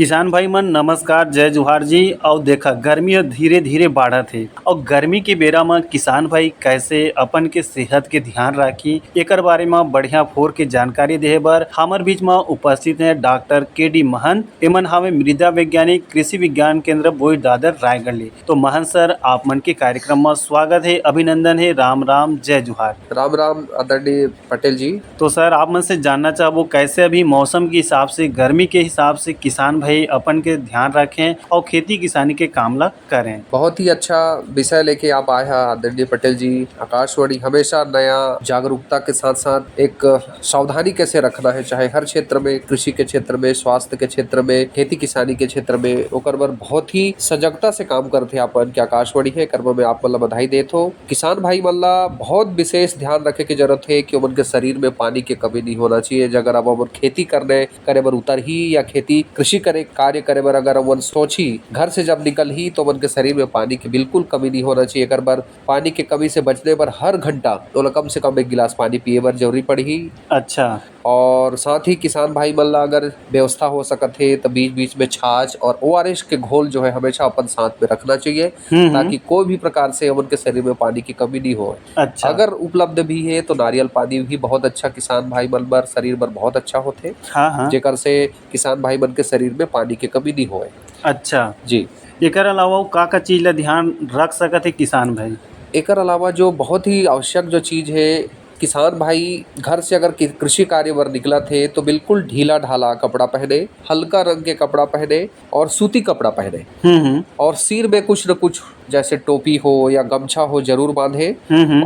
किसान भाई मन नमस्कार जय जोहार जी। और देखा गर्मी धीरे धीरे बढ़त है और गर्मी के बेरा में किसान भाई कैसे अपन के सेहत के ध्यान राखी एकर बारे में बढ़िया फोर के जानकारी देहे बर हमर बीच में उपस्थित है डॉक्टर के.डी. महंत। एमन हमें मृदा वैज्ञानिक कृषि विज्ञान केंद्र बोई दादर रायगढ़ ले। तो महंत सर आप मन के कार्यक्रम में स्वागत है, अभिनंदन है, राम राम जय जोहार। राम राम आदरणीय पटेल जी। तो सर आप मन से जानना चाहबो कैसे अभी मौसम के हिसाब से गर्मी के हिसाब से किसान भाई अपन के ध्यान रखें और खेती किसानी के काम ला करें। बहुत ही अच्छा विषय लेके आप आए हैं आदरणीय पटेल जी। आकाशवाणी हमेशा नया जागरूकता के साथ साथ एक सावधानी कैसे रखना है, चाहे हर क्षेत्र में, कृषि के क्षेत्र में, स्वास्थ्य के क्षेत्र में, खेती किसानी के क्षेत्र में, ओकर बर बहुत ही सजगता से काम करते अपन के आकाशवाणी है। कर्म में आप मतलब बधाई देत हो। किसान भाई मल्ला बहुत विशेष ध्यान रखे की जरूरत है कि उनके शरीर में पानी की कमी नहीं होना चाहिए। अगर अब अपन खेती करे बर उतर ही या खेती कृषि करे कार्य करे बर अगर अपन सोची घर से जब निकल ही तो उनके शरीर में पानी की बिल्कुल कमी नहीं होना चाहिए। अगर बार पानी की कमी से बचने पर हर घंटा तो कम से कम 1 गिलास पानी पिए बर जरूरी पड़ी। अच्छा। और साथ ही किसान भाई मल्ला अगर व्यवस्था हो सकत है तो बीच बीच में छाछ और ORS के घोल जो है हमेशा अपन साथ में रखना चाहिए ताकि कोई भी प्रकार से उनके शरीर में पानी की कमी नहीं हो। अच्छा। अगर उपलब्ध भी है तो नारियल पानी भी बहुत अच्छा किसान भाई मन बर शरीर बर बहुत अच्छा होते। हाँ। जेकर से किसान भाई मन के शरीर में पानी की कमी नहीं होए। अच्छा जी। एकर अलावा का चीज ला ध्यान रख सकत है किसान भाई? एकर अलावा जो बहुत ही आवश्यक जो चीज है, किसान भाई घर से अगर कृषि कार्य बर निकला थे तो बिल्कुल ढीला ढाला कपड़ा पहने, हल्का रंग के कपड़ा पहने और सूती कपड़ा पहने। और सिर में कुछ न कुछ जैसे टोपी हो या गमछा हो जरूर बांधे।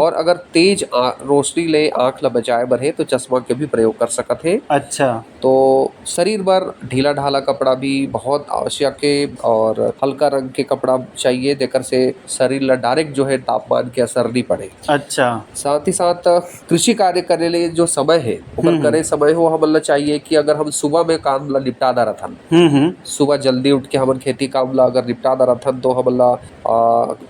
और अगर तेज रोशनी ले आंख ला बचाए बर है तो चश्मा के भी प्रयोग कर सकत है। अच्छा। तो शरीर पर ढीला ढाला कपड़ा भी बहुत आवश्यक है और हल्का रंग के कपड़ा चाहिए जेकर से शरीर ला डायरेक्ट जो है तापमान के असर नहीं पड़े। अच्छा। साथ ही साथ कृषि कार्य करने लिए जो समय है ओकर करे समय हो हमन चाहिए कि अगर हम सुबह में काम ला निपटा दा रथन, सुबह जल्दी उठ के हमन खेती काम ला अगर निपटा दा रथन तो हमन ला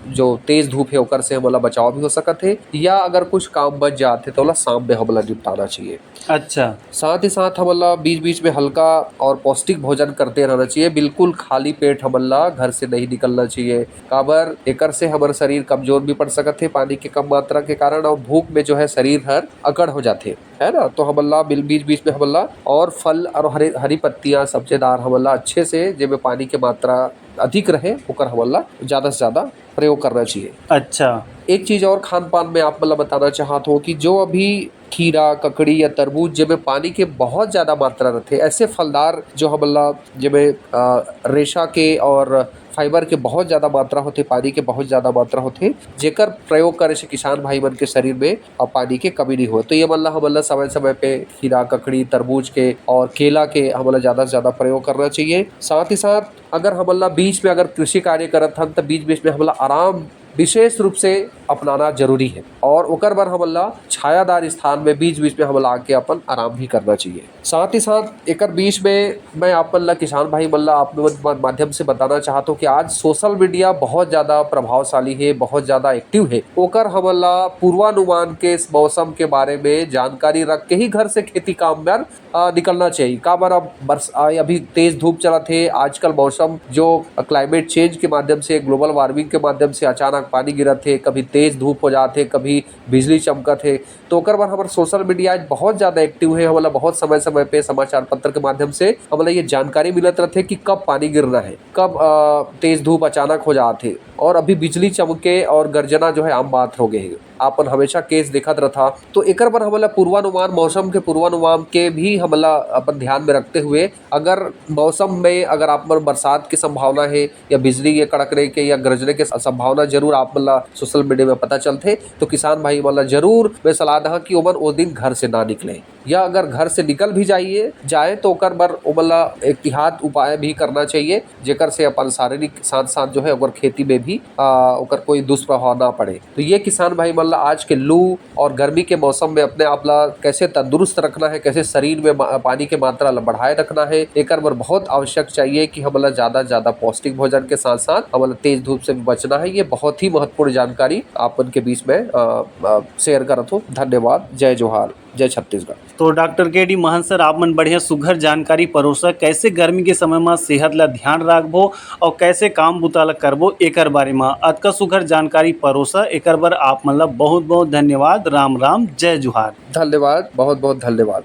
जो तेज धूप है ओकर से हमला बचाव भी हो सकत है। या अगर कुछ काम बच जाते तो शाम में हमला निपटाना चाहिए। अच्छा। साथ ही साथ हमला बीच बीच में हल्का और पौष्टिक भोजन करते रहना चाहिए। बिल्कुल खाली पेट हमला घर से नहीं निकलना चाहिए। काबर एकर से हमारा शरीर कमजोर भी पड़ सकत है पानी की कम मात्रा के कारण। और भूख में जो है शरीर हर अकड़ हो जाते है ना। तो हमला बीच बीच में हमला और फल और हरी पत्तियां सब्जेदार हमला अच्छे से जिसमें पानी की मात्रा अधिक रहे ओकर हमला ज्यादा से ज्यादा प्रयोग करना चाहिए। अच्छा। एक चीज और खान पान में आप मतलब बताना चाहत हो कि जो अभी खीरा, ककड़ी या तरबूज जिसमें पानी के बहुत ज्यादा मात्रा रहते, ऐसे फलदार जो हमला जिसमें रेशा के और फाइबर के बहुत ज्यादा मात्रा होते, पानी के बहुत ज्यादा मात्रा होते, जेकर प्रयोग करे से किसान भाई मन के शरीर में पानी के कमी नहीं हो। तो ये हमला समय समय पे खीरा, ककड़ी, तरबूज के और केला के हमला ज्यादा से ज्यादा प्रयोग करना चाहिए। साथ ही साथ अगर हमला बीच में अगर कृषि कार्य करत हन तो बीच बीच में हमला आराम विशेष रूप से अपनाना जरूरी है। और ओकर बर हमला छायादार स्थान में बीच बीच में हमला आके अपन आराम भी करना चाहिए। साथ ही साथ एकर बीच में मैं आप किसान भाई मल्ला आप माध्यम से बताना चाहता हूँ कि आज सोशल मीडिया बहुत ज्यादा प्रभावशाली है, बहुत ज्यादा एक्टिव है। ओकर हमला पूर्वानुमान के मौसम के बारे में जानकारी रख के ही घर से खेती काम में निकलना चाहिए। काबर अब अभी तेज धूप चला थे, आजकल मौसम जो क्लाइमेट चेंज के माध्यम से, ग्लोबल वार्मिंग के माध्यम से अचानक पानी गिरत है, कभी तेज धूप हो जाते, कभी बिजली चमकत है। तो ओकर बाद हमारे सोशल मीडिया आज बहुत ज्यादा एक्टिव है। हमारा बहुत समय समय पे समाचार पत्र के माध्यम से हमारा ये जानकारी मिलत रहते कि कब पानी गिरना है, कब तेज धूप अचानक हो जाते। और अभी बिजली चमके और गर्जना जो है आम बात हो गई। आपन हमेशा केस देखत रहा। तो एकर पर हमला पूर्वानुमान, मौसम के पूर्वानुमान के भी हमला अपन ध्यान में रखते हुए अगर मौसम में अगर आप बरसात की संभावना है या बिजली के कड़कने के या गरजने के संभावना जरूर आप मतलब सोशल मीडिया में पता चलते तो किसान भाई मतलब जरूर मैं सलाह दा कि ओमन उस दिन घर से ना निकले, या अगर घर से निकल भी जाए तो ओकर बर ओमला एहतियात उपाय भी करना चाहिए जेकर से अपन शारीरिक साथ साथ जो है ओकर खेती में भी ओकर कोई दुष्प्रभाव ना पड़े। तो ये किसान भाई मतलब आज के लू और गर्मी के मौसम में अपने आप ला कैसे तंदुरुस्त रखना है, कैसे शरीर में पानी की मात्रा बढ़ाए रखना है, एकर बर बहुत आवश्यक चाहिए कि हमला ज्यादा से ज्यादा पौष्टिक भोजन के साथ साथ हमला तेज धूप से भी बचना है। ये बहुत ही महत्वपूर्ण जानकारी आप उनके बीच में शेयर करत हूँ। धन्यवाद। जय जोहार। जय छत्तीसगढ़। तो डॉक्टर के डी महन सर आप मन बढ़िया सुघर जानकारी परोसा कैसे गर्मी के समय में सेहत ला ध्यान राखबो और कैसे काम बुता ला करबो एकर बारे में अतका सुघर जानकारी परोसा एकर बर आप मन ला बहुत बहुत धन्यवाद। राम राम, जय जुहार। धन्यवाद, बहुत बहुत धन्यवाद।